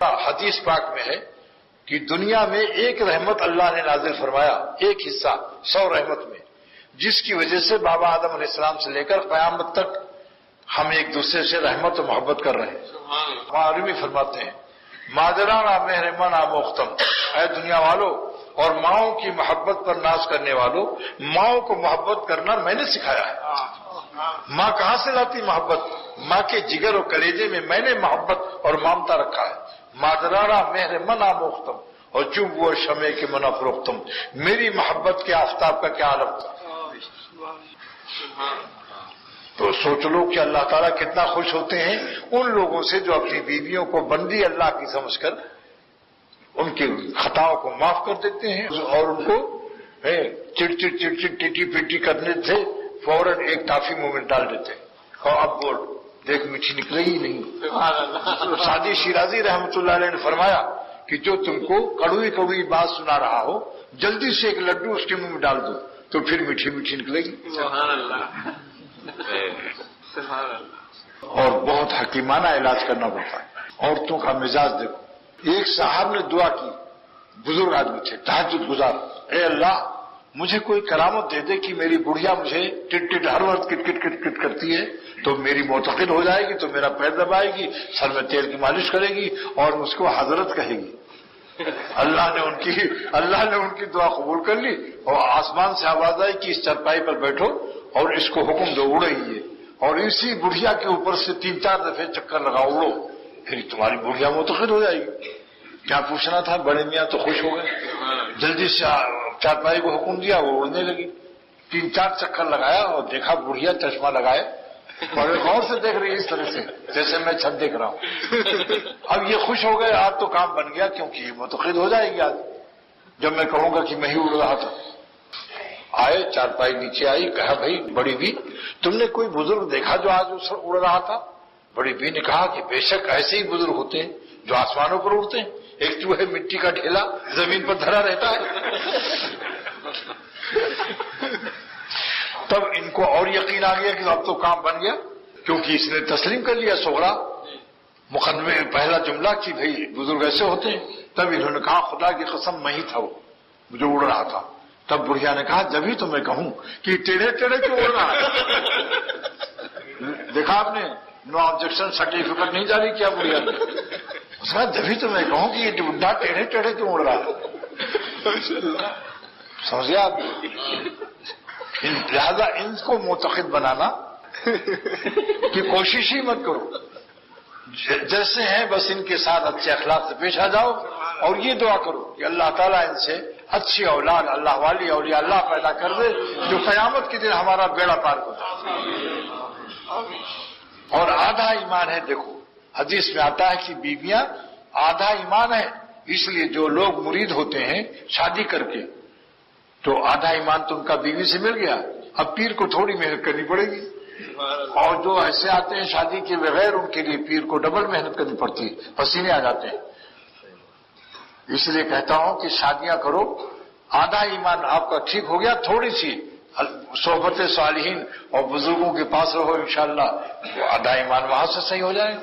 حدیث پاک میں ہے کہ دنیا میں ایک رحمت اللہ نے نازل فرمایا، ایک حصہ 100 رحمت میں، جس کی وجہ سے بابا آدم علیہ السلام سے لے کر قیامت تک ہم ایک دوسرے سے رحمت و محبت کر رہے ہیں۔ عربی فرماتے ہیں مادرانا مہرمانا مختم، اے دنیا والو اور ماؤں کی محبت پر ناز کرنے والوں، ماؤں کو محبت کرنا میں نے سکھایا ہے۔ ماں کہاں سے لاتی محبت؟ ماں کے جگر و کلیجے میں نے محبت اور مامتا رکھا ہے۔ مادرانا مہرمانا مختم اور چوب و شمع کے منا فروختم، میری محبت کے آفتاب کا کیا عالم تھا۔ تو سوچ لو کہ اللہ تعالیٰ کتنا خوش ہوتے ہیں ان لوگوں سے جو اپنی بیویوں کو بندی اللہ کی سمجھ کر ان کی خطاؤں کو معاف کر دیتے ہیں اور ان کو چڑ چڑ چڑ چڑ ٹیٹی پیٹی کرنے سے فوراً ایک ٹافی منہ میں ڈال دیتے ہیں، اور اب بول دیکھ میٹھی نکلے ہی نہیں۔ سعدی شیرازی رحمۃ اللہ علیہ نے فرمایا کہ جو تم کو کڑوئی کڑوئی بات سنا رہا ہو جلدی سے ایک لڈو اس کے منہ میں ڈال دو تو پھر میٹھی میٹھی نکلے گی۔ اور بہت حکیمانہ علاج کرنا پڑتا ہے۔ عورتوں کا مزاج دیکھو، ایک صاحب نے دعا کی، بزرگ آدمی تھے، تہجد گزار، اے اللہ مجھے کوئی کرامت دے دے کہ میری بڑھیا مجھے ٹٹ ٹٹ ہر وقت کٹ کٹ کٹ کٹ کرتی ہے تو میری معتقد ہو جائے گی، تو میرا پیر دبائے گی، سر میں تیل کی مالش کرے گی اور اس کو حضرت کہے گی۔ اللہ نے ان کی دعا قبول کر لی اور آسمان سے آواز آئی کہ اس چرپائی پر بیٹھو اور اس کو حکم دو اڑائیے، اور اسی بڑھیا کے اوپر سے 3-4 دفعے چکر لگاؤ، اڑو، پھر تمہاری بڑھیا معتقد ہو جائے گی۔ کیا پوچھنا تھا، بڑے میاں تو خوش ہو گئے، جلدی سے چارپائی کو حکم دیا، وہ اڑنے لگی۔ 3-4 چکر لگایا اور دیکھا بڑھیا چشمہ لگائے، بڑے غور سے دیکھ رہی ہے اس طرح سے جیسے میں چھت دیکھ رہا ہوں۔ اب یہ خوش ہو گئے، آج تو کام بن گیا کیونکہ یہ معتقد ہو جائے گی آج جب میں کہوں گا کہ میں ہی اڑ رہا تھا۔ آئے، چارپائی نیچے آئی، کہا بھائی بڑی بی تم نے کوئی بزرگ دیکھا جو آج اس اڑ رہا تھا؟ بڑی بی نے کہا کہ بے شک ایسے ہی بزرگ ہوتے ہیں جو آسمانوں پر اڑتے ہیں، ایک تو ہے مٹی کا ڈھیلا زمین پر دھرا رہتا ہے۔ تب ان کو اور یقین آ گیا کہ اب تو کام بن گیا، کیونکہ اس نے تسلیم کر لیا صغرا مقدمے میں پہلا جملہ کہ بھئی بزرگ ایسے ہوتے ہیں۔ تب انہوں نے کہا خدا کی قسم میں ہی تھا وہ جو اڑ رہا تھا۔ تب بڑھیا نے کہا جبھی تو میں کہوں کہ ٹیڑھے ٹیڑھے کیوں اڑ رہا ہے؟ دیکھا آپ نے، نو آبجیکشن سرٹیفکیٹ نہیں جاری کیا بڑھیا نے، اس کا جبھی تو میں کہوں کہ یہ بڈھا ٹیڑھے ٹیڑھے کیوں اڑ رہا ہے۔ سمجھے آپ؟ لہذا ان کو معتقد بنانا کی کوشش ہی مت کرو، جیسے ہیں بس ان کے ساتھ اچھے اخلاق سے پیش آ جاؤ اور یہ دعا کرو کہ اللہ تعالیٰ ان سے اچھی اولاد اللہ والی اولیاء اللہ پیدا کر دے جو قیامت کے دن ہمارا بیڑا پار ہو جائے۔ اور آدھا ایمان ہے، دیکھو حدیث میں آتا ہے کہ بیویاں آدھا ایمان ہے، اس لیے جو لوگ مرید ہوتے ہیں شادی کر کے تو آدھا ایمان تو ان کا بیوی سے مل گیا، اب پیر کو تھوڑی محنت کرنی پڑے گی، اور جو ایسے آتے ہیں شادی کے بغیر ان کے لیے پیر کو ڈبل محنت کرنی پڑتی ہے، پسینے آ جاتے ہیں۔ اس لیے کہتا ہوں کہ شادیاں کرو، آدھا ایمان آپ کا ٹھیک ہو گیا، تھوڑی سی صحبت صالحین اور بزرگوں کے پاس رہو، انشاءاللہ وہ آدھا ایمان وہاں سے صحیح ہو جائے۔